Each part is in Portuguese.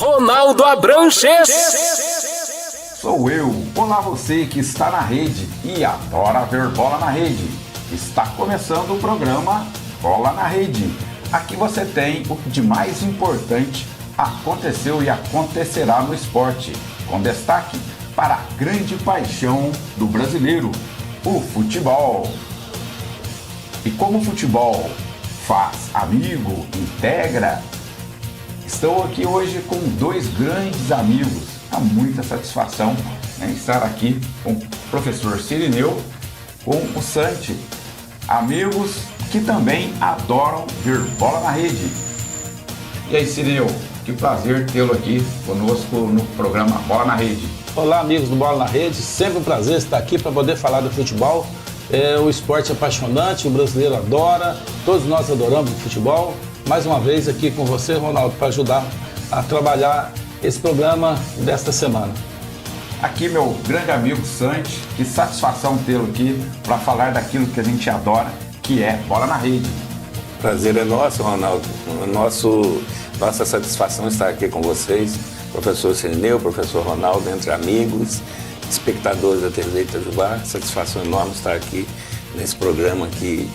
Ronaldo Abranches. Sou eu. Olá você que está na rede e adora ver bola na rede. Está começando o programa Bola na Rede. Aqui você tem o que de mais importante aconteceu e acontecerá no esporte, com destaque para a grande paixão do brasileiro, o futebol. E como o futebol faz amigo, integra, estou aqui hoje com dois grandes amigos. Há muita satisfação em estar aqui com o professor Cirineu, com o Santi, amigos que também adoram ver bola na rede. E aí, Cirineu, que prazer tê-lo aqui conosco no programa Bola na Rede. Olá, amigos do Bola na Rede, sempre um prazer estar aqui para poder falar do futebol. O esporte é apaixonante, o brasileiro adora, todos nós adoramos o futebol. Mais uma vez aqui com você, Ronaldo, para ajudar a trabalhar esse programa desta semana. Aqui meu grande amigo Santi, que satisfação tê-lo aqui para falar daquilo que a gente adora, que é bola na rede. Prazer é nosso, Ronaldo. Nossa satisfação estar aqui com vocês, professor Cirineu, professor Ronaldo, entre amigos, espectadores da TV Itajubá. Satisfação enorme estar aqui nesse programa que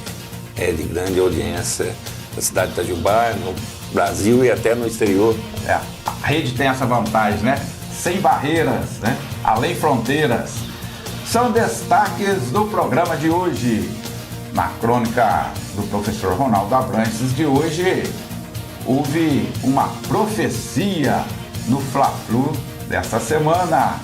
é de grande audiência na cidade de Itajubá, no Brasil e até no exterior. A rede tem essa vantagem, né? Sem barreiras, né? Além fronteiras. São destaques do programa de hoje. Na crônica do professor Ronaldo Abranches de hoje, houve uma profecia no Fla-Flu desta semana.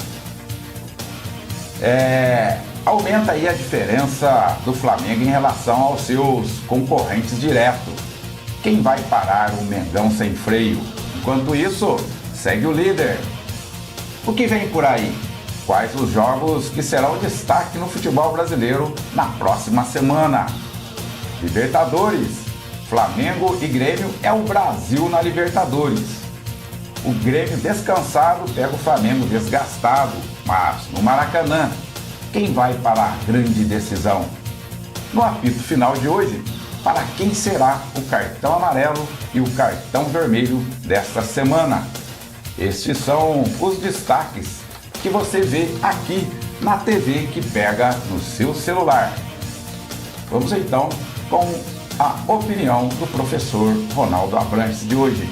Aumenta aí a diferença do Flamengo em relação aos seus concorrentes diretos. Quem vai parar o Mengão sem freio? Enquanto isso, segue o líder. O que vem por aí? Quais os jogos que serão destaque no futebol brasileiro na próxima semana? Libertadores. Flamengo e Grêmio é o Brasil na Libertadores. O Grêmio descansado pega o Flamengo desgastado, mas no Maracanã. Quem vai para a grande decisão? No apito final de hoje, para quem será o cartão amarelo e o cartão vermelho desta semana? Estes são os destaques que você vê aqui na TV que pega no seu celular. Vamos então com a opinião do professor Ronaldo Abranches de hoje.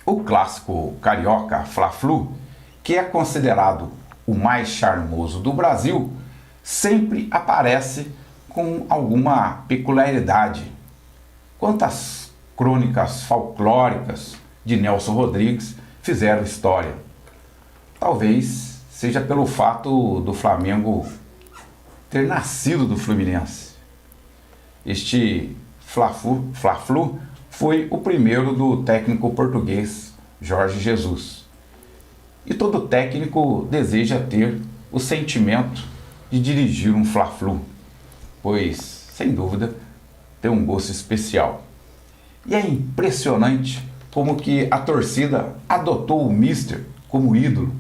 O clássico carioca Fla-Flu, que é considerado o mais charmoso do Brasil, sempre aparece com alguma peculiaridade. Quantas crônicas folclóricas de Nelson Rodrigues fizeram história? Talvez seja pelo fato do Flamengo ter nascido do Fluminense. Este Fla-Flu foi o primeiro do técnico português Jorge Jesus. E todo técnico deseja ter o sentimento de dirigir um Fla-Flu, pois, sem dúvida, tem um gosto especial. E é impressionante como que a torcida adotou o Mister como ídolo.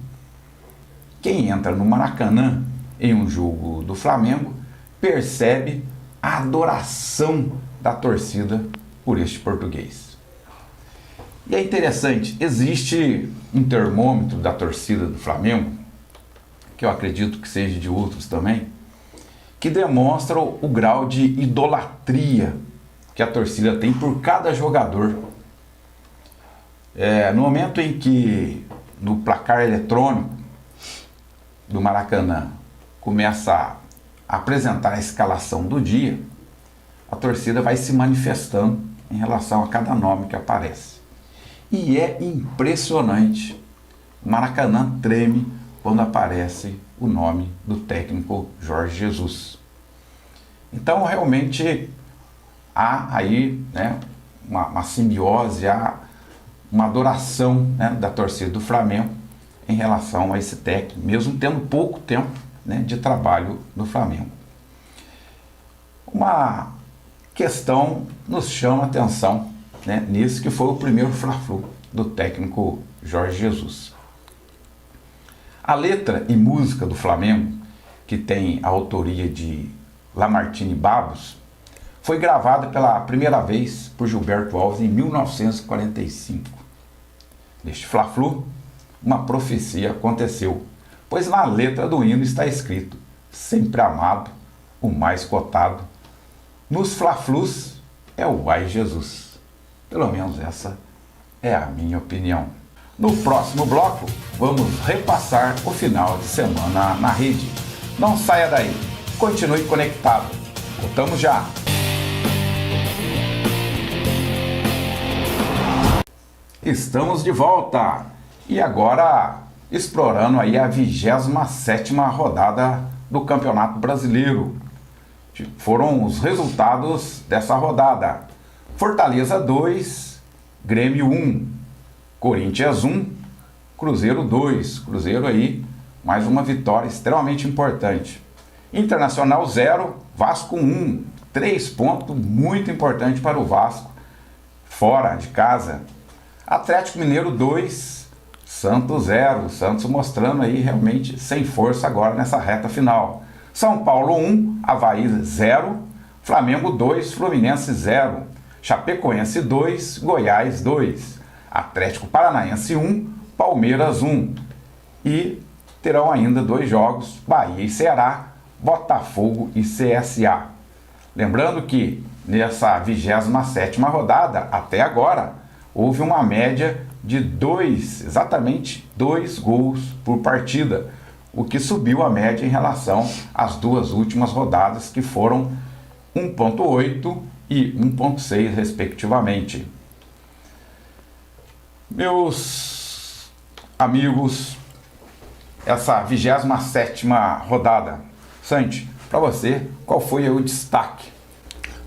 Quem entra no Maracanã em um jogo do Flamengo percebe a adoração da torcida por este português. E é interessante, existe um termômetro da torcida do Flamengo, que eu acredito que seja de outros também, que demonstra o grau de idolatria que a torcida tem por cada jogador. No momento em que no placar eletrônico do Maracanã começa a apresentar a escalação do dia, a torcida vai se manifestando em relação a cada nome que aparece. E é impressionante. O Maracanã treme quando aparece o nome do técnico Jorge Jesus. Então, realmente, há aí, né, uma simbiose, há uma adoração, né, da torcida do Flamengo em relação a esse técnico, mesmo tendo pouco tempo, né, de trabalho no Flamengo. Uma questão nos chama a atenção, né, nisso que foi o primeiro Fla-Flu do técnico Jorge Jesus. A letra e música do Flamengo, que tem a autoria de Lamartine Babos, foi gravada pela primeira vez por Gilberto Alves em 1945. Neste Fla-Flu, uma profecia aconteceu, pois na letra do hino está escrito: sempre amado, o mais cotado. Nos Fla-Flus é o Ai Jesus. Pelo menos essa é a minha opinião. No próximo bloco, vamos repassar o final de semana na rede. Não saia daí, continue conectado. Voltamos já. Estamos de volta e agora explorando aí a 27ª rodada do Campeonato Brasileiro. Foram os resultados dessa rodada: Fortaleza 2, Grêmio 1, Corinthians 1, Cruzeiro 2. Cruzeiro aí, mais uma vitória extremamente importante. Internacional 0, Vasco 1. 3 pontos muito importante para o Vasco, fora de casa. Atlético Mineiro 2, Santos 0. Santos mostrando aí realmente sem força agora nessa reta final. São Paulo 1, Avaí 0, Flamengo 2, Fluminense 0, Chapecoense 2, Goiás 2, Atlético Paranaense 1, Palmeiras 1. E terão ainda 2 jogos, Bahia e Ceará, Botafogo e CSA. Lembrando que nessa 27ª rodada, até agora, houve uma média de exatamente 2 gols por partida, o que subiu a média em relação às 2 últimas rodadas, que foram 1,8 e 1,6 respectivamente. Meus amigos, essa 27ª rodada, Santi, para você, qual foi o destaque?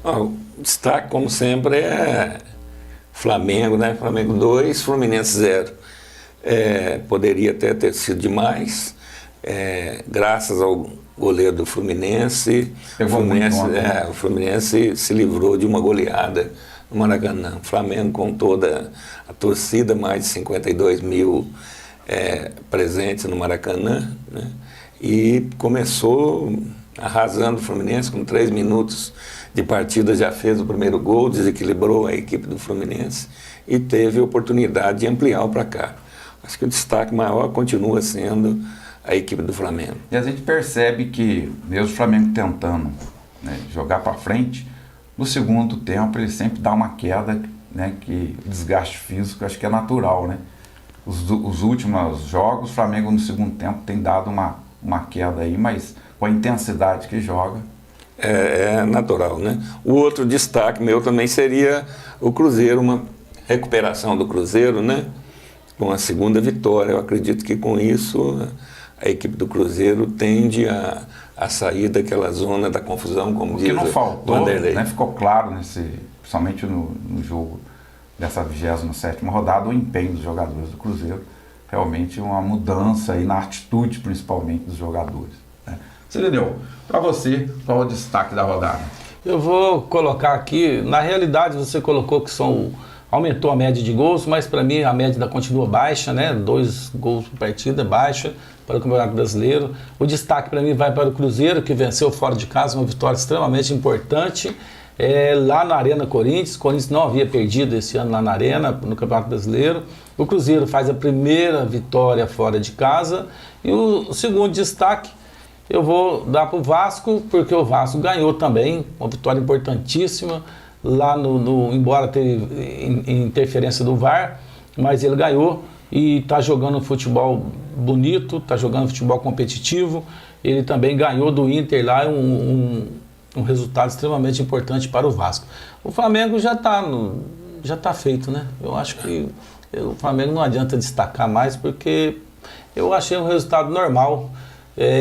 O destaque, como sempre, é Flamengo, né? Flamengo 2, Fluminense 0. Poderia até ter sido demais, graças ao goleiro do Fluminense. O Fluminense se livrou de uma goleada no Maracanã. O Flamengo, com toda a torcida, mais de 52 mil presentes no Maracanã, né? E começou arrasando o Fluminense. Com 3 minutos de partida já fez o primeiro gol, desequilibrou a equipe do Fluminense e teve a oportunidade de ampliar o placar. Acho que o destaque maior continua sendo a equipe do Flamengo. E a gente percebe que, mesmo o Flamengo tentando, né, jogar para frente, no segundo tempo ele sempre dá uma queda, né, que o desgaste físico acho que é natural, né? Os últimos jogos, o Flamengo no segundo tempo tem dado uma queda aí, mas com a intensidade que joga. É natural, né? O outro destaque meu também seria o Cruzeiro, uma recuperação do Cruzeiro, né? Com a segunda vitória. Eu acredito que com isso a equipe do Cruzeiro tende a sair daquela zona da confusão, como diz o Vanderlei. O que não faltou, né, ficou claro, principalmente no jogo dessa 27ª rodada, o empenho dos jogadores do Cruzeiro. Realmente uma mudança aí na atitude, principalmente, dos jogadores, né? Cirineu, para você, qual é o destaque da rodada? Eu vou colocar aqui, na realidade você colocou que aumentou a média de gols, mas para mim a média continua baixa, né? 2 gols por partida, baixa para o Campeonato Brasileiro. O destaque para mim vai para o Cruzeiro, que venceu fora de casa, uma vitória extremamente importante, lá na Arena Corinthians. O Corinthians não havia perdido esse ano lá na Arena, no Campeonato Brasileiro. O Cruzeiro faz a primeira vitória fora de casa. E o segundo destaque eu vou dar para o Vasco, porque o Vasco ganhou também, uma vitória importantíssima, lá embora teve interferência do VAR, mas ele ganhou e está jogando futebol bonito, está jogando futebol competitivo. Ele também ganhou do Inter lá, um resultado extremamente importante para o Vasco. O Flamengo já está feito, né? Eu acho que o Flamengo não adianta destacar mais, porque eu achei um resultado normal.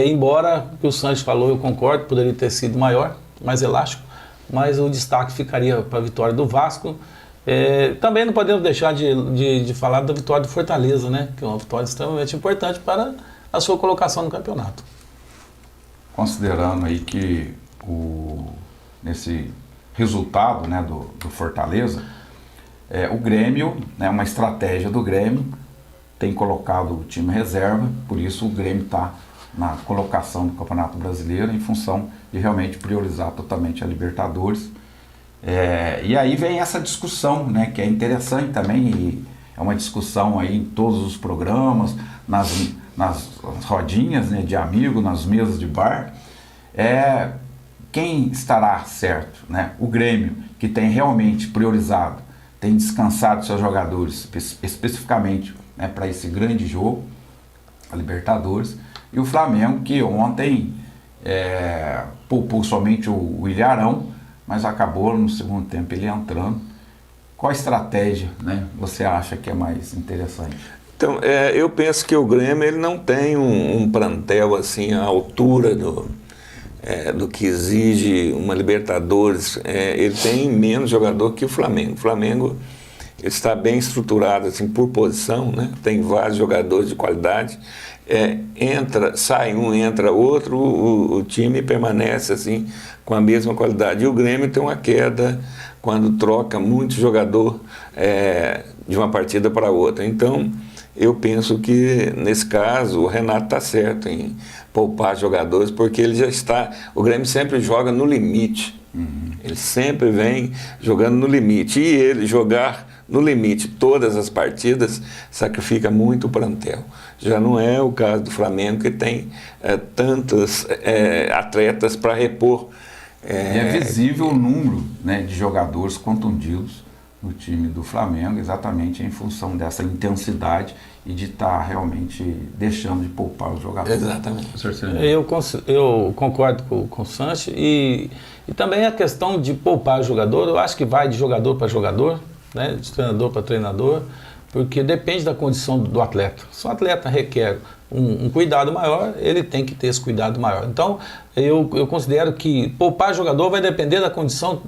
Embora o que o Santos falou, eu concordo, poderia ter sido maior, mais elástico, mas o destaque ficaria para a vitória do Vasco. Também não podemos deixar de falar da vitória do Fortaleza, né? Que é uma vitória extremamente importante para a sua colocação no campeonato. Considerando aí que nesse resultado, né, do Fortaleza, o Grêmio, né, uma estratégia do Grêmio, tem colocado o time reserva, por isso o Grêmio está na colocação do Campeonato Brasileiro, em função de realmente priorizar totalmente a Libertadores E aí vem essa discussão, né, que é interessante também, e é uma discussão aí em todos os programas, nas rodinhas, né, de amigos, nas mesas de bar. Quem estará certo, né? O Grêmio, que tem realmente priorizado, tem descansado seus jogadores especificamente, né, para esse grande jogo, a Libertadores, e o Flamengo, que ontem poupou somente o Ilharão, mas acabou no segundo tempo ele entrando. Qual a estratégia, né, você acha que é mais interessante? Então, eu penso que o Grêmio ele não tem um plantel assim à altura do que exige uma Libertadores. Ele tem menos jogador que o Flamengo. O Flamengo está bem estruturado assim, por posição, né? Tem vários jogadores de qualidade. Sai um, entra outro, o time permanece assim com a mesma qualidade. E o Grêmio tem uma queda quando troca muito jogador de uma partida para outra. Então, eu penso que, nesse caso, o Renato está certo em poupar jogadores, porque ele já está... O Grêmio sempre joga no limite. Ele sempre vem jogando no limite. E ele jogar no limite todas as partidas sacrifica muito o plantel. Já não é o caso do Flamengo, que tem tantos atletas para repor. É visível o número, né, de jogadores contundidos no time do Flamengo, exatamente em função dessa intensidade e de estar realmente deixando de poupar os jogadores. Exatamente. Eu concordo com o Sanches e também a questão de poupar o jogador, eu acho que vai de jogador para jogador, né, de treinador para treinador, porque depende da condição do atleta. Se o atleta requer um cuidado maior, ele tem que ter esse cuidado maior. Então, eu considero que poupar jogador vai depender da condição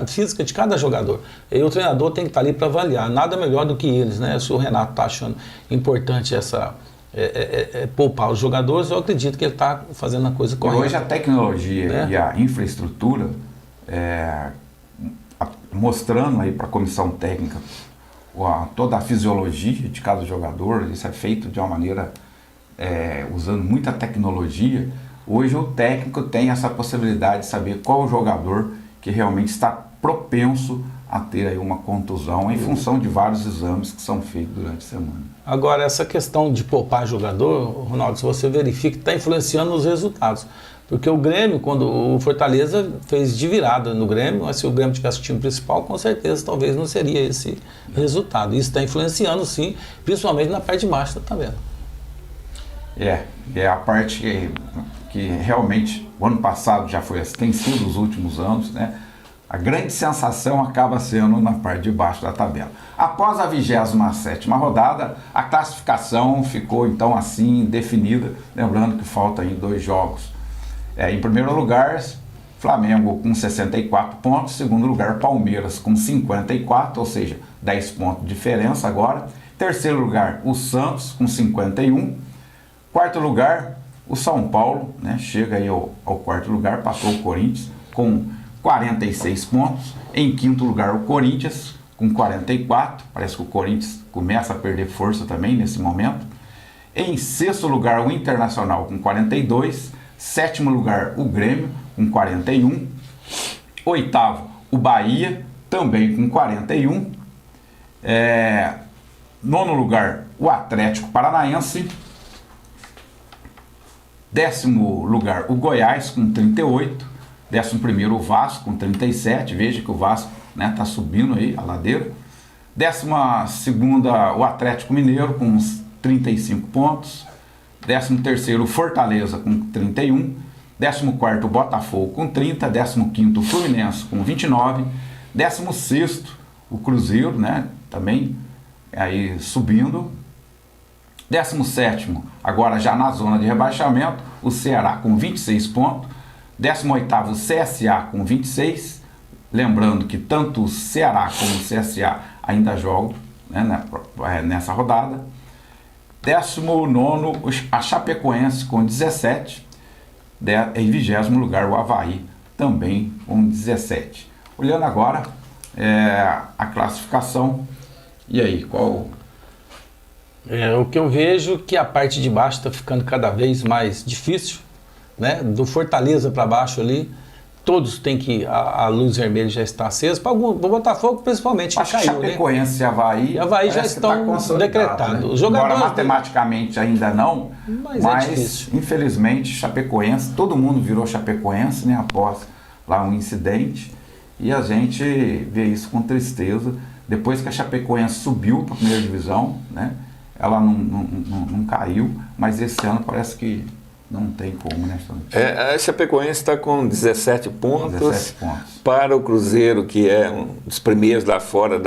física de cada jogador. E o treinador tem que estar ali para avaliar, nada melhor do que eles, né? Se o Renato está achando importante poupar os jogadores, eu acredito que ele está fazendo a coisa correta. Hoje a tecnologia, né, e a infraestrutura, mostrando aí para a comissão técnica toda a fisiologia de cada jogador, isso é feito de uma maneira usando muita tecnologia. Hoje o técnico tem essa possibilidade de saber qual o jogador que realmente está propenso a ter aí uma contusão em função de vários exames que são feitos durante a semana. Agora, essa questão de poupar jogador, Ronaldo, se você verifica, está influenciando os resultados. Porque o Grêmio, quando o Fortaleza fez de virada no Grêmio, mas se o Grêmio tivesse o time principal, com certeza talvez não seria esse resultado. Isso está influenciando, sim, principalmente na parte de baixo da tabela. É a parte que realmente o ano passado já foi assim, tem sido os últimos anos, né? A grande sensação acaba sendo na parte de baixo da tabela. Após a 27ª rodada, a classificação ficou então assim definida, lembrando que faltam aí 2 jogos. Em primeiro lugar, Flamengo com 64 pontos, segundo lugar Palmeiras com 54, ou seja, 10 pontos de diferença agora. Terceiro lugar, o Santos com 51. Quarto lugar, o São Paulo, né, chega aí ao quarto lugar, passou o Corinthians com 46 pontos. Em quinto lugar, o Corinthians com 44. Parece que o Corinthians começa a perder força também nesse momento. Em sexto lugar, o Internacional com 42. Sétimo lugar, o Grêmio com 41. Oitavo, o Bahia, também com 41. Nono lugar, o Atlético Paranaense. 10º lugar, o Goiás com 38. 11º, o Vasco com 37. Veja que o Vasco está subindo aí a ladeira. 12ª, o Atlético Mineiro com uns 35 pontos. 13º, o Fortaleza com 31. 14º, o Botafogo com 30. 15º, o Fluminense com 29. 16º, o Cruzeiro, né, também aí subindo. 17º, agora já na zona de rebaixamento, o Ceará com 26 pontos. 18º, o CSA com 26. Lembrando que tanto o Ceará como o CSA ainda jogam, né, nessa rodada. 19º, a Chapecoense com 17. Em 20º lugar, o Avaí também com 17. Olhando agora a classificação, e aí, qual... O que eu vejo é que a parte de baixo está ficando cada vez mais difícil, né? Do Fortaleza para baixo ali, todos têm que, a luz vermelha já está acesa, para o Botafogo principalmente, que Acho que caiu, né? Chapecoense e Havaí, E Havaí já parece que estão consolidado, decretados. Né? Os jogadores- Embora matematicamente ainda não, Mas mas é difícil. infelizmente Chapecoense, todo mundo virou Chapecoense, né, após lá um incidente, e a gente vê isso com tristeza. Depois que a Chapecoense subiu para a primeira divisão, né, ela não caiu, mas esse ano parece que não tem como, né? A Chapecoense está com 17 pontos. 17 pontos. Para o Cruzeiro, que é um dos primeiros lá fora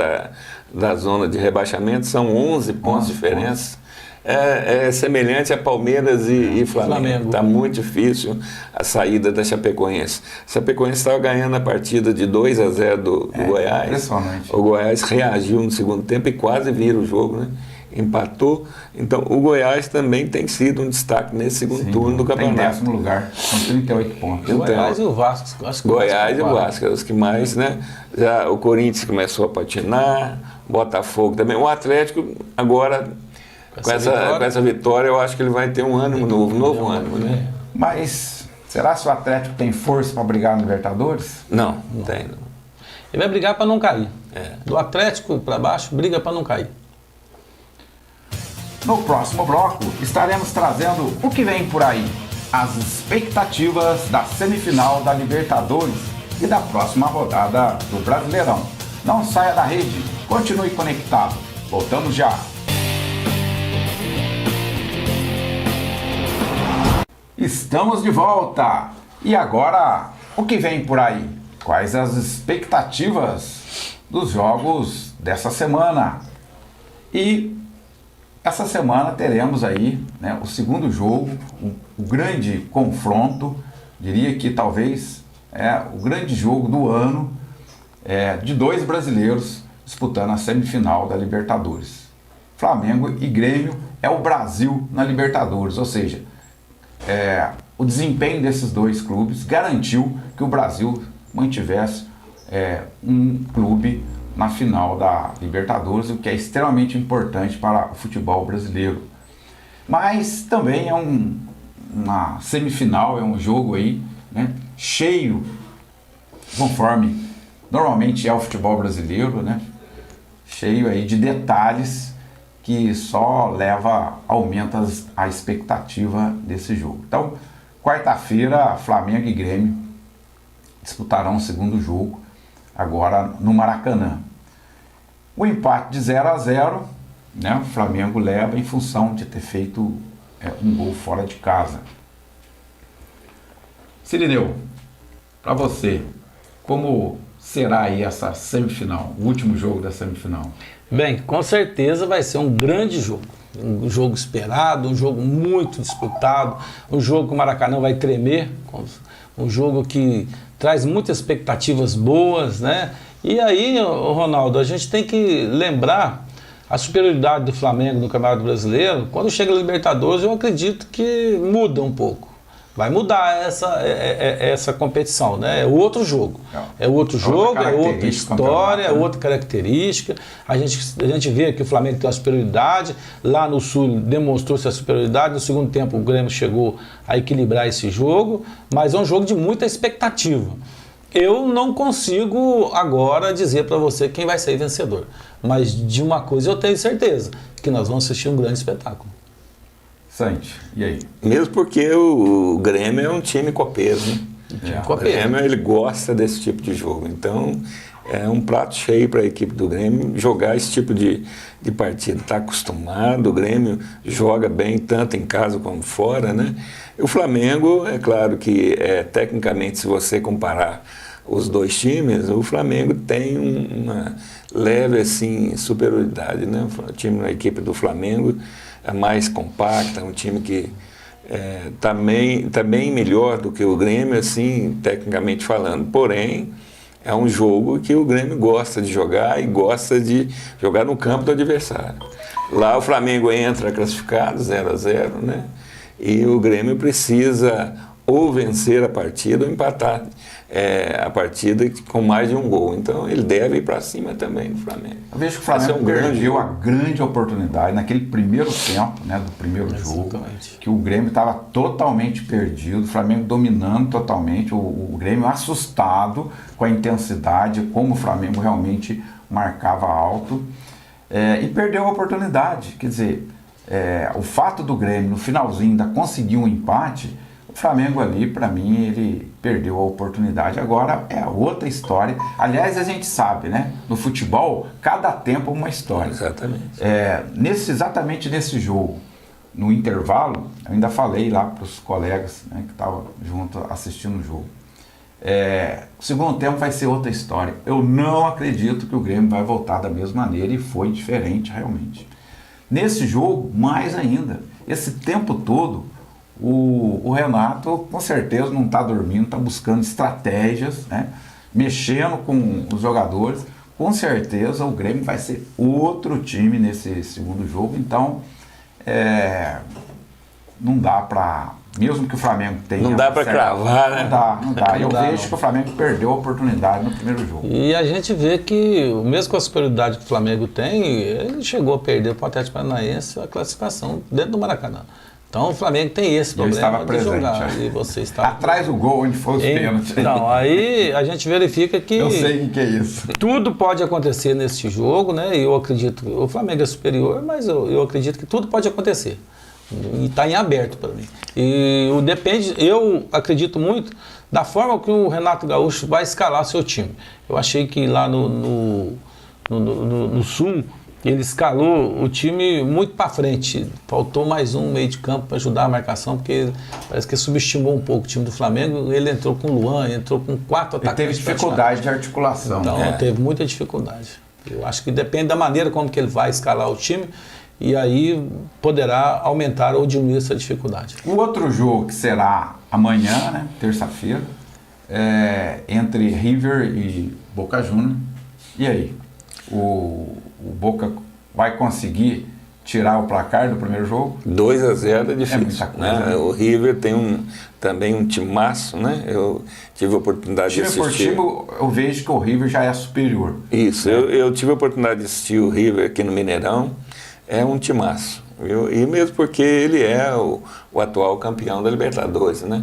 da zona de rebaixamento, são 11 pontos de diferença. É semelhante a Palmeiras e Flamengo. Está muito difícil a saída da Chapecoense. A Chapecoense estava ganhando a partida de 2-0 do Goiás. Impressionante. O Goiás reagiu no segundo tempo e quase vira o jogo, né? Empatou. Então, o Goiás também tem sido um destaque nesse segundo turno do Tem campeonato. 10º lugar, com 38 pontos. O Goiás e o Vasco. Acho que o Goiás e o Vasco. Vasco, os que mais, né? Já o Corinthians começou a patinar, Botafogo também. O Atlético, agora, com essa vitória, eu acho que ele vai ter um ânimo novo ânimo, né? Mas será que o Atlético tem força para brigar no Libertadores? Não tem. Não. Ele vai brigar para não cair. Do Atlético para baixo, briga para não cair. No próximo bloco, estaremos trazendo o que vem por aí, as expectativas da semifinal da Libertadores e da próxima rodada do Brasileirão. Não saia da rede, continue conectado. Voltamos já. Estamos de volta. E agora, o que vem por aí? Quais as expectativas dos jogos dessa semana? E essa semana teremos aí, né, o segundo jogo, o grande confronto, diria que talvez o grande jogo do ano, de dois brasileiros disputando a semifinal da Libertadores. Flamengo e Grêmio é o Brasil na Libertadores, ou seja, o desempenho desses dois clubes garantiu que o Brasil mantivesse um clube na final da Libertadores, o que é extremamente importante para o futebol brasileiro. Mas também é uma semifinal, é um jogo aí, né, cheio, conforme normalmente é o futebol brasileiro, né, cheio aí de detalhes que só aumenta a expectativa desse jogo. Então, quarta-feira, Flamengo e Grêmio disputarão o segundo jogo, agora no Maracanã. O empate de 0-0, né, o Flamengo leva em função de ter feito um gol fora de casa. Cirineu, para você, como será aí essa semifinal, o último jogo da semifinal? Bem, com certeza vai ser um grande jogo. Um jogo esperado, um jogo muito disputado, um jogo que o Maracanã vai tremer, um jogo que traz muitas expectativas boas, né? E aí, Ronaldo, a gente tem que lembrar a superioridade do Flamengo no Campeonato Brasileiro. Quando chega a Libertadores, eu acredito que muda um pouco. Vai mudar essa competição, né? É outro jogo. É outro jogo, é outra história, é outra característica. A gente vê que o Flamengo tem uma superioridade. Lá no Sul demonstrou-se a superioridade. No segundo tempo o Grêmio chegou a equilibrar esse jogo. Mas é um jogo de muita expectativa. Eu não consigo agora dizer para você quem vai sair vencedor. Mas de uma coisa eu tenho certeza, que nós vamos assistir um grande espetáculo. Sante, e aí? Mesmo porque o Grêmio é um time copeiro, né? O Grêmio, ele gosta desse tipo de jogo. Então, é um prato cheio para a equipe do Grêmio jogar esse tipo de partida. Está acostumado, o Grêmio joga bem tanto em casa como fora, né? E o Flamengo, é claro que tecnicamente, se você comparar os dois times, o Flamengo tem uma leve assim, superioridade, né? O time, a equipe do Flamengo é mais compacta, um time que tá bem melhor do que o Grêmio, assim, tecnicamente falando. Porém, é um jogo que o Grêmio gosta de jogar e gosta de jogar no campo do adversário. Lá o Flamengo entra classificado, 0-0, né? E o Grêmio precisa ou vencer a partida ou empatar a partida com mais de um gol. Então ele deve ir para cima também do Flamengo. Eu vejo que o Flamengo perdeu a grande oportunidade naquele primeiro tempo, né, do primeiro jogo, que o Grêmio estava totalmente perdido, o Flamengo dominando totalmente, o Grêmio assustado com a intensidade, como o Flamengo realmente marcava alto, e perdeu a oportunidade. Quer dizer, o fato do Grêmio no finalzinho ainda conseguir um empate, o Flamengo ali, para mim, ele perdeu a oportunidade. Agora é outra história. Aliás, a gente sabe, né? No futebol, cada tempo é uma história. Exatamente. Exatamente nesse jogo, no intervalo, eu ainda falei lá para os colegas, né, que estavam junto assistindo o jogo. O segundo tempo vai ser outra história. Eu não acredito que o Grêmio vai voltar da mesma maneira, e foi diferente realmente. Nesse jogo, mais ainda, esse tempo todo, o Renato com certeza não está dormindo, está buscando estratégias, né? Mexendo com os jogadores. Com certeza o Grêmio vai ser outro time nesse segundo jogo, então não dá para, mesmo que o Flamengo tenha... Não dá para cravar, né? Não dá. Eu vejo que o Flamengo perdeu a oportunidade no primeiro jogo. E a gente vê que, mesmo com a superioridade que o Flamengo tem, ele chegou a perder para o Atlético Paranaense a classificação dentro do Maracanã. Então o Flamengo tem esse problema estava presente, jogar. E você estava atrás do gol, onde foi os pênaltis. Então, aí a gente verifica que... Eu sei o que é isso. Tudo pode acontecer nesse jogo, né? E eu acredito, o Flamengo é superior, mas eu acredito que tudo pode acontecer. E está em aberto para mim. E depende, eu acredito muito da forma que o Renato Gaúcho vai escalar seu time. Eu achei que lá no Sul, ele escalou o time muito para frente. Faltou mais um meio de campo para ajudar a marcação, porque parece que subestimou um pouco o time do Flamengo. Ele entrou com o Luan, entrou com 4 atacantes. Ele teve dificuldade de articulação. Então, teve muita dificuldade. Eu acho que depende da maneira como que ele vai escalar o time, e aí poderá aumentar ou diminuir essa dificuldade. O outro jogo, que será amanhã, né, terça-feira, entre River e Boca Juniors. E aí? O Boca vai conseguir tirar o placar do primeiro jogo? 2-0 é difícil. Muita coisa, né? O River tem também um timaço, né? Eu tive a oportunidade de assistir. Time por time, eu vejo que o River já é superior. Isso, eu tive a oportunidade de assistir o River aqui no Mineirão. É um timaço, viu? E mesmo porque ele é o atual campeão da Libertadores, né?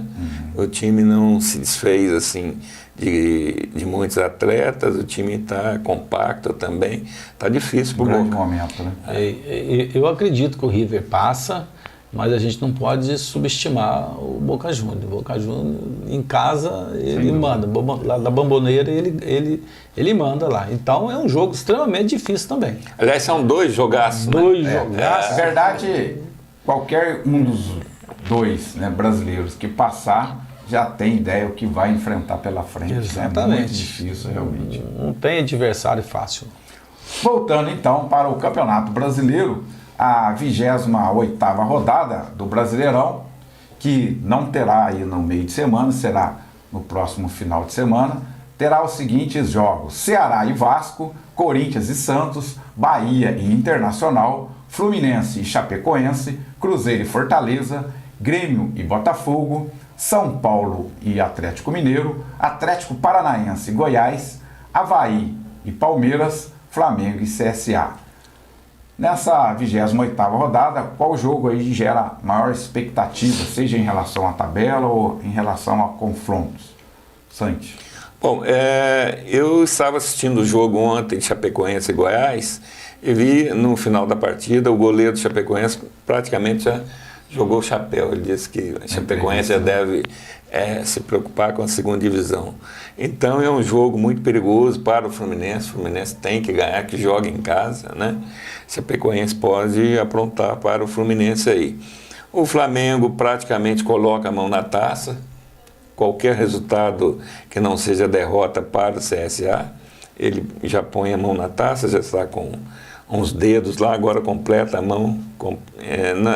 O time não se desfez assim de muitos atletas, o time está compacto também, está difícil para o Boca. Momento, né? Eu acredito que o River passa, mas a gente não pode subestimar o Boca Juniors. O Boca Juniors, em casa, ele manda. Lá da Bomboneira, ele manda lá. Então, é um jogo extremamente difícil também. Aliás, são 2 jogaços. Na verdade, qualquer um dos 2, né, brasileiros que passar já tem ideia o que vai enfrentar pela frente. Exatamente. É muito difícil, realmente. Não tem adversário fácil. Voltando, então, para o Campeonato Brasileiro, a 28ª rodada do Brasileirão, que não terá aí no meio de semana, será no próximo final de semana, terá os seguintes jogos: Ceará e Vasco, Corinthians e Santos, Bahia e Internacional, Fluminense e Chapecoense, Cruzeiro e Fortaleza, Grêmio e Botafogo, São Paulo e Atlético Mineiro, Atlético Paranaense e Goiás, Avaí e Palmeiras, Flamengo e CSA. Nessa 28ª rodada, qual jogo aí gera maior expectativa, seja em relação à tabela ou em relação a confrontos? Santi. Bom, eu estava assistindo o jogo ontem de Chapecoense e Goiás e vi no final da partida o goleiro do Chapecoense praticamente já jogou o chapéu. Ele disse que a Chapecoense já deve se preocupar com a segunda divisão. Então é um jogo muito perigoso para o Fluminense. O Fluminense tem que ganhar, que joga em casa, né? Chapecoense pode aprontar para o Fluminense aí. O Flamengo praticamente coloca a mão na taça. Qualquer resultado que não seja derrota para o CSA, ele já põe a mão na taça, já está com uns dedos lá, agora completa a mão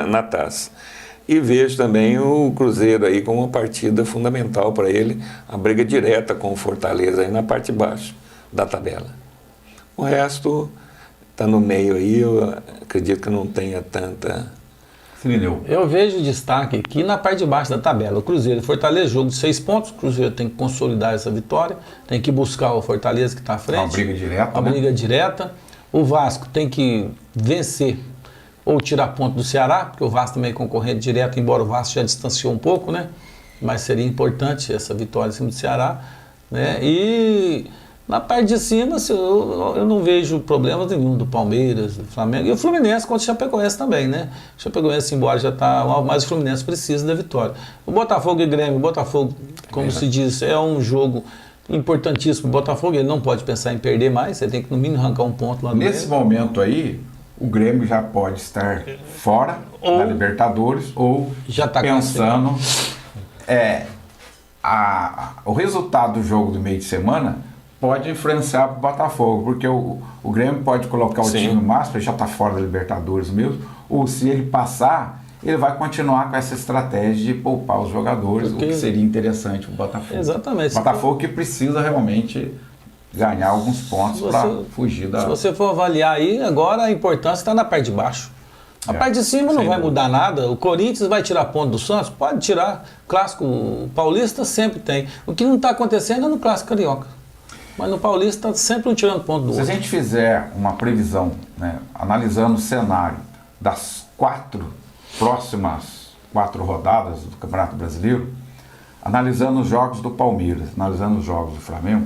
na taça. E vejo também o Cruzeiro aí como uma partida fundamental para ele, a briga direta com o Fortaleza aí na parte de baixo da tabela. O resto está no meio aí, eu acredito que não tenha tanta Sirineu. Eu vejo destaque aqui na parte de baixo da tabela. O Cruzeiro e Fortaleza, jogo de 6 pontos. O Cruzeiro tem que consolidar essa vitória, tem que buscar o Fortaleza que está à frente. Uma briga direta, Uma briga direta. O Vasco tem que vencer ou tirar ponto do Ceará, porque o Vasco também é concorrente direto, embora o Vasco já distanciou um pouco, né? Mas seria importante essa vitória em cima do Ceará, né? E na parte de cima, assim, eu não vejo problemas nenhum do Palmeiras, do Flamengo. E o Fluminense contra o Chapecoense também, né? O Chapecoense, embora já está mal, mas o Fluminense precisa da vitória. O Botafogo e Grêmio, o Botafogo, como se diz, é um jogo importantíssimo. O Botafogo, ele não pode pensar em perder mais, você tem que no mínimo arrancar um ponto lá do Nesse Grêmio. momento aí, o Grêmio já pode estar fora da Libertadores ou já tá pensando o resultado do jogo do meio de semana pode influenciar para o Botafogo, porque o Grêmio pode colocar o time máximo, ele já está fora da Libertadores mesmo, ou se ele passar, ele vai continuar com essa estratégia de poupar os jogadores, porque o que seria interessante para o Botafogo. Exatamente. O Botafogo que precisa realmente ganhar alguns pontos para fugir da... Se você for avaliar aí, agora a importância está na parte de baixo. A parte de cima não vai mudar nada. O Corinthians vai tirar ponto do Santos? Pode tirar. Clássico paulista sempre tem. O que não está acontecendo é no Clássico Carioca. Mas no Paulista está sempre um tirando ponto do outro. Se a gente fizer uma previsão, né, analisando o cenário das próximas 4 rodadas do Campeonato Brasileiro, analisando os jogos do Palmeiras, analisando os jogos do Flamengo,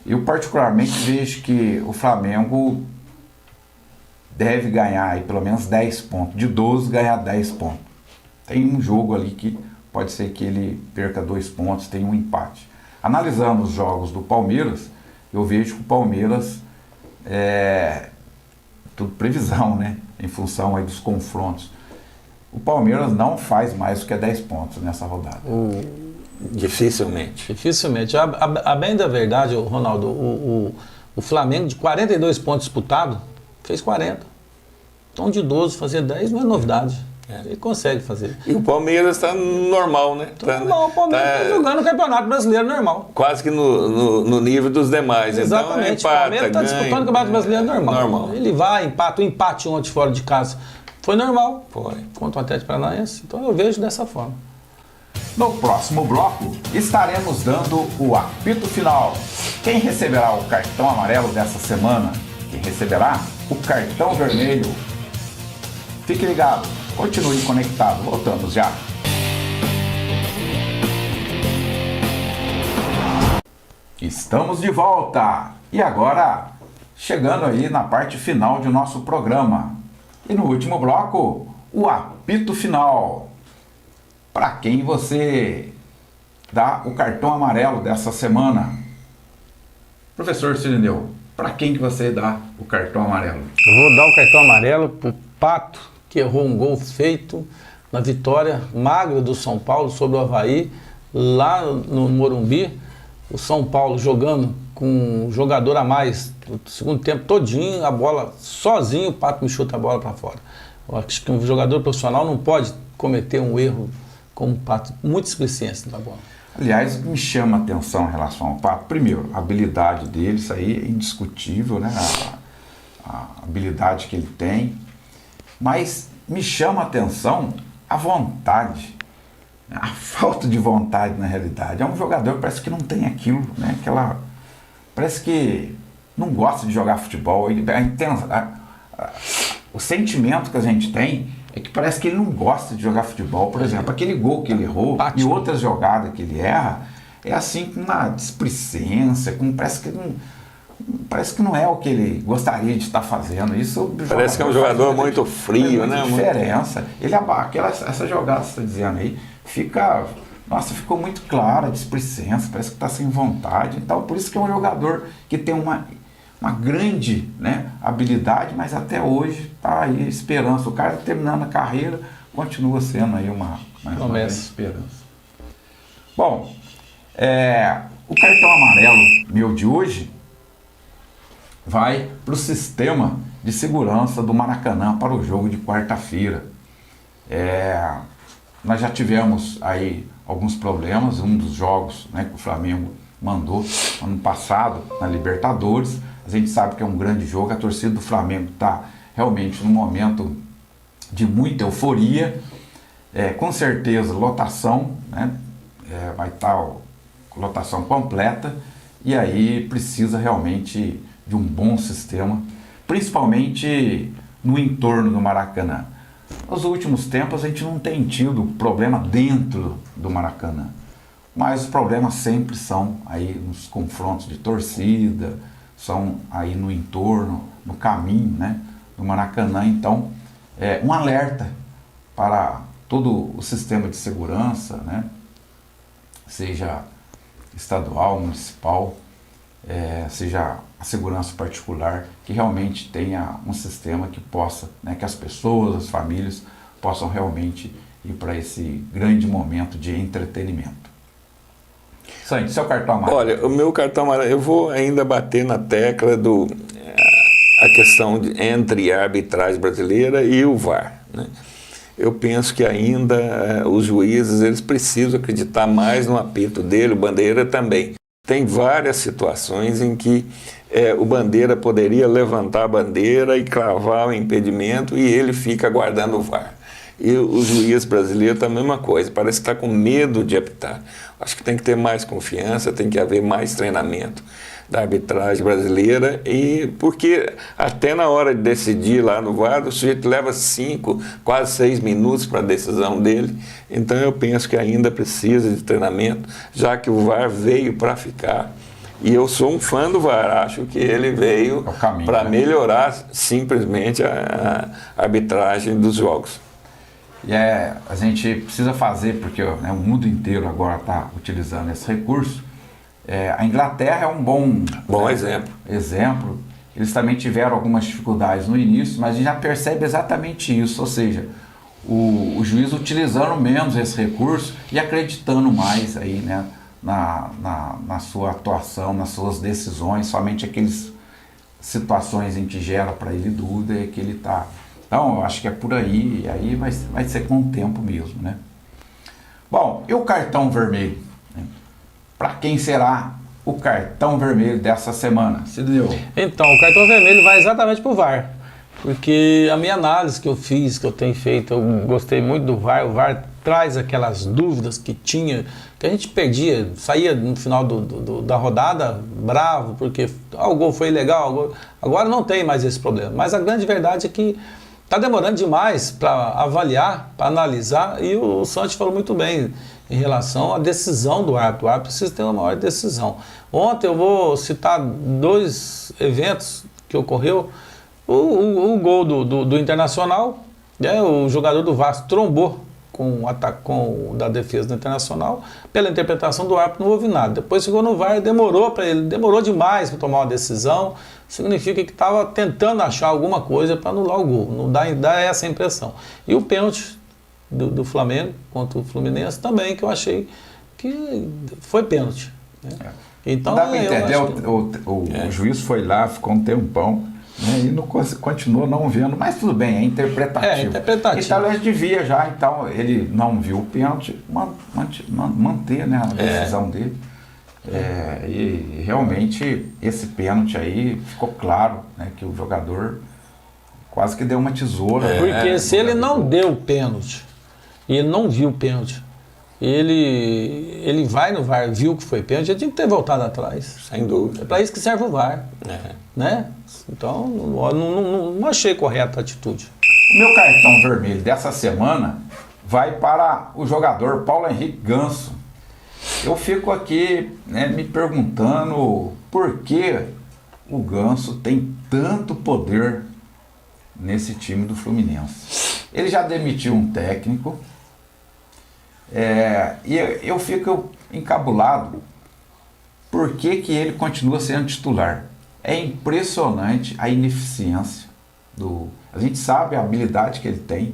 eu particularmente vejo que o Flamengo deve ganhar aí pelo menos 10 pontos. De 12, ganhar 10 pontos. Tem um jogo ali que pode ser que ele perca 2 pontos, tem um empate. Analisando os jogos do Palmeiras, eu vejo que o Palmeiras tudo previsão, né? Em função aí dos confrontos. O Palmeiras não faz mais do que 10 pontos nessa rodada. Dificilmente. Dificilmente. A bem da verdade, Ronaldo, o Flamengo de 42 pontos disputados, fez 40. Então de 12 fazer 10 não é novidade. Ele consegue fazer. E o Palmeiras está normal, né? Normal, o Palmeiras está jogando o Campeonato Brasileiro normal. Quase que no nível dos demais. Exatamente. Então, empata, o Palmeiras está disputando o Campeonato Brasileiro normal. Ele vai, empata. O empate ontem fora de casa foi normal. Foi. Contra o Atlético Paranaense. Então eu vejo dessa forma. No próximo bloco, estaremos dando o apito final. Quem receberá o cartão amarelo dessa semana? Quem receberá o cartão vermelho? Fique ligado, continue conectado, voltamos já. Estamos de volta e agora chegando aí na parte final de nosso programa. E no último bloco, o apito final. Para quem você dá o cartão amarelo dessa semana? Professor Sirineu, para quem que você dá o cartão amarelo? Eu vou dar o cartão amarelo pro Pato, que errou um gol feito na vitória magra do São Paulo sobre o Avaí, lá no Morumbi. O São Paulo jogando com um jogador a mais, no segundo tempo todinho, a bola sozinho, o Pato me chuta a bola para fora. Eu acho que um jogador profissional não pode cometer um erro como o Pato, muita displicência na bola. Aliás, o que me chama a atenção em relação ao Pato, primeiro, a habilidade dele, isso aí é indiscutível, né? A habilidade que ele tem, mas me chama a atenção a vontade, a falta de vontade na realidade. É um jogador que parece que não tem aquilo, né? Parece que não gosta de jogar futebol. O sentimento que a gente tem é que parece que ele não gosta de jogar futebol. Por exemplo, aquele gol que ele errou e outras jogadas que ele erra, é assim com uma displicência, parece que não é o que ele gostaria de estar fazendo. Isso parece que é um jogador muito frio, né? Diferença. Essa jogada que você está dizendo aí, ficou muito clara a displicência, parece que está sem vontade. Então, por isso que é um jogador que tem uma grande, né, habilidade, mas até hoje está aí esperança. O cara terminando a carreira continua sendo aí uma grande esperança. Bom, o cartão amarelo meu de hoje vai para o sistema de segurança do Maracanã para o jogo de quarta-feira. Nós já tivemos aí alguns problemas, um dos jogos, né, que o Flamengo mandou ano passado na Libertadores. A gente sabe que é um grande jogo, a torcida do Flamengo está realmente num momento de muita euforia, com certeza lotação, né? Vai estar lotação completa, e aí precisa realmente de um bom sistema, principalmente no entorno do Maracanã. Nos últimos tempos a gente não tem tido problema dentro do Maracanã, mas os problemas sempre são aí nos confrontos de torcida, são aí no entorno, no caminho, né, do Maracanã. Então, um alerta para todo o sistema de segurança, né, seja estadual, municipal, seja a segurança particular, que realmente tenha um sistema que possa, né, que as pessoas, as famílias possam realmente ir para esse grande momento de entretenimento. Sandy, seu cartão amarelo. Olha, o meu cartão amarelo, eu vou ainda bater na tecla a questão entre a arbitragem brasileira e o VAR, né? Eu penso que ainda os juízes, eles precisam acreditar mais no apito dele, o Bandeira também. Tem várias situações em que o Bandeira poderia levantar a bandeira e cravar o impedimento e ele fica aguardando o VAR. E o juiz brasileiro tá a mesma coisa, parece que está com medo de apitar. Acho que tem que ter mais confiança, tem que haver mais treinamento da arbitragem brasileira, e porque até na hora de decidir lá no VAR, o sujeito leva 5, quase 6 minutos para a decisão dele. Então eu penso que ainda precisa de treinamento, já que o VAR veio para ficar. E eu sou um fã do VAR, acho que ele veio para melhorar simplesmente a arbitragem dos jogos. E a gente precisa fazer, porque o mundo inteiro agora está utilizando esse recurso. A Inglaterra é um bom exemplo. Eles também tiveram algumas dificuldades no início, mas a gente já percebe exatamente isso, ou seja, o juiz utilizando menos esse recurso e acreditando mais aí, né, na sua atuação, nas suas decisões, somente aquelas situações em que gera para ele dúvida e que ele está. Então, eu acho que é por aí, e aí vai ser com o tempo mesmo, né? Bom, e o cartão vermelho? Para quem será o cartão vermelho dessa semana? Sidneu. Então, o cartão vermelho vai exatamente para o VAR. Porque a minha análise que eu fiz, que eu tenho feito, eu gostei muito do VAR. O VAR traz aquelas dúvidas que tinha, que a gente perdia, saía no final da rodada bravo, porque o gol foi ilegal. Agora não tem mais esse problema. Mas a grande verdade é que está demorando demais para avaliar, para analisar, e o Santos falou muito bem em relação à decisão do árbitro. O árbitro precisa ter uma maior decisão. Ontem eu vou citar 2 eventos que ocorreu. O gol do Internacional, né, o jogador do Vasco trombou com o ataque da defesa do Internacional. Pela interpretação do árbitro não houve nada. Depois chegou no VAR, demorou demais para tomar uma decisão. Significa que estava tentando achar alguma coisa para anular o gol. Não dá essa impressão. E o pênalti do Flamengo contra o Fluminense também, que eu achei que foi pênalti, né? Então, dá para entender, o juiz foi lá, ficou um tempão, né, e não continuou não vendo, mas tudo bem, é interpretativo. Então ele devia já, então ele não viu o pênalti, manter, né, a decisão dele. E realmente esse pênalti aí ficou claro, né, que o jogador quase que deu uma tesoura. Porque se ele não deu o pênalti e ele não viu o pênalti, ele vai no VAR, viu que foi pênalti, ele tinha que ter voltado atrás. Sem dúvida. É para isso que serve o VAR. Né? Então, não achei correta a atitude. O meu cartão vermelho dessa semana vai para o jogador Paulo Henrique Ganso. Eu fico aqui, né, me perguntando por que o Ganso tem tanto poder nesse time do Fluminense. Ele já demitiu um técnico, e eu fico encabulado por que ele continua sendo titular. É impressionante a ineficiência a gente sabe a habilidade que ele tem,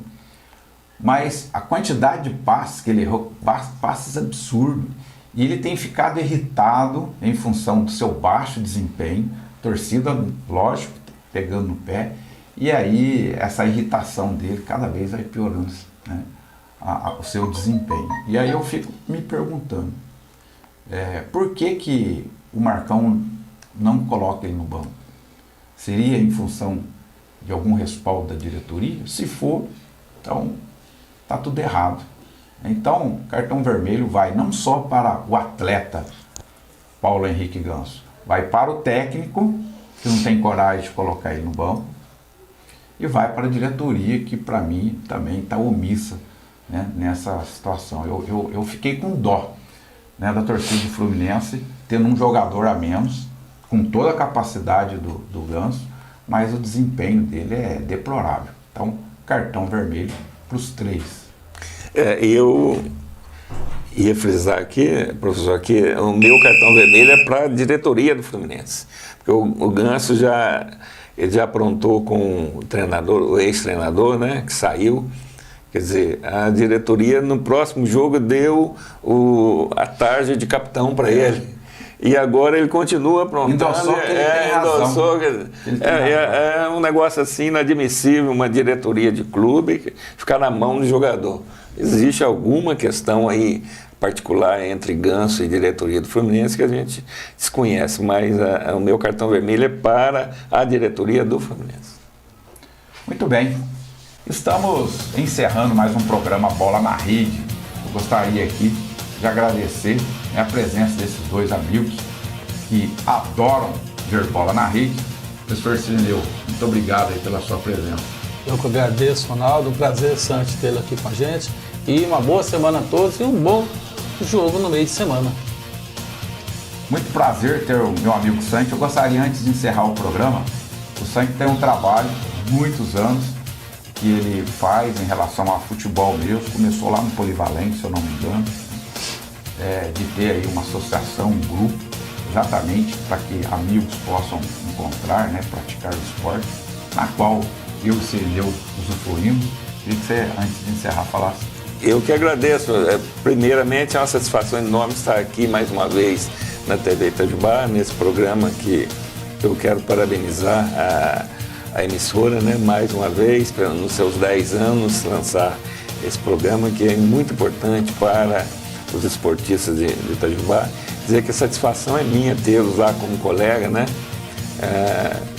mas a quantidade de passes que ele errou, passes absurdos, e ele tem ficado irritado em função do seu baixo desempenho, torcida, lógico, pegando no pé, e aí essa irritação dele cada vez vai piorando, né, o seu desempenho. E aí eu fico me perguntando, por que o Marcão não coloca ele no banco? Seria em função de algum respaldo da diretoria? Se for, Então, tá tudo errado. Então, cartão vermelho vai não só para o atleta Paulo Henrique Ganso, vai para o técnico, que não tem coragem de colocar ele no banco, e vai para a diretoria, que para mim também está omissa, né, nessa situação. Eu fiquei com dó, né, da torcida do Fluminense, tendo um jogador a menos, com toda a capacidade do Ganso, mas o desempenho dele é deplorável. Então, cartão vermelho para os 3. Eu ia frisar aqui, professor, que o meu cartão vermelho é para a diretoria do Fluminense. Porque o Ganso ele já aprontou com o treinador, o ex-treinador, né, que saiu. Quer dizer, a diretoria no próximo jogo deu a tarja de capitão para ele. E agora ele continua aprontando. Endossou que ele tem razão. É um negócio assim inadmissível, uma diretoria de clube ficar na mão do jogador. Existe alguma questão aí particular entre Ganso e diretoria do Fluminense que a gente desconhece, mas o meu cartão vermelho é para a diretoria do Fluminense. Muito bem. Estamos encerrando mais um programa Bola na Rede. Eu gostaria aqui de agradecer, né, a presença desses dois amigos que adoram ver bola na rede. Professor Sirineu, muito obrigado aí pela sua presença. Eu que agradeço, Ronaldo. Um prazer, Santi, tê-lo aqui com a gente. E uma boa semana a todos e um bom jogo no meio de semana. Muito prazer ter o meu amigo Santi. Eu gostaria, antes de encerrar o programa, o Santi tem um trabalho, muitos anos, que ele faz em relação a futebol mesmo. Começou lá no Polivalente, se eu não me engano, de ter aí uma associação, um grupo, exatamente para que amigos possam encontrar, né, praticar o esporte, na qual eu e o Sirineu usufruímos. Queria que você, antes de encerrar, falasse. Eu que agradeço. Primeiramente, é uma satisfação enorme estar aqui mais uma vez na TV Itajubá, nesse programa que eu quero parabenizar a emissora, né, mais uma vez, nos seus 10 anos, lançar esse programa que é muito importante para os esportistas de Itajubá. Dizer que a satisfação é minha tê-los lá como colega, né?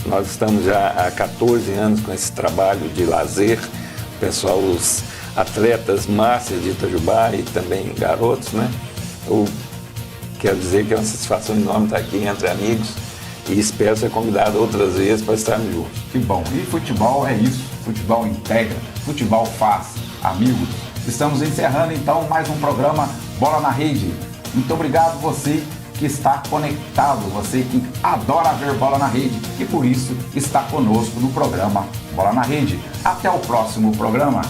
Nós estamos já há 14 anos com esse trabalho de lazer, pessoal, os atletas master de Itajubá e também garotos, né? Eu quero dizer que é uma satisfação enorme estar aqui entre amigos e espero ser convidado outras vezes para estarmos juntos. Que bom. E futebol é isso. Futebol integra, futebol faz amigos. Estamos encerrando então mais um programa Bola na Rede. Muito obrigado você que está conectado, você que adora ver bola na rede e por isso está conosco no programa Bola na Rede. Até o próximo programa.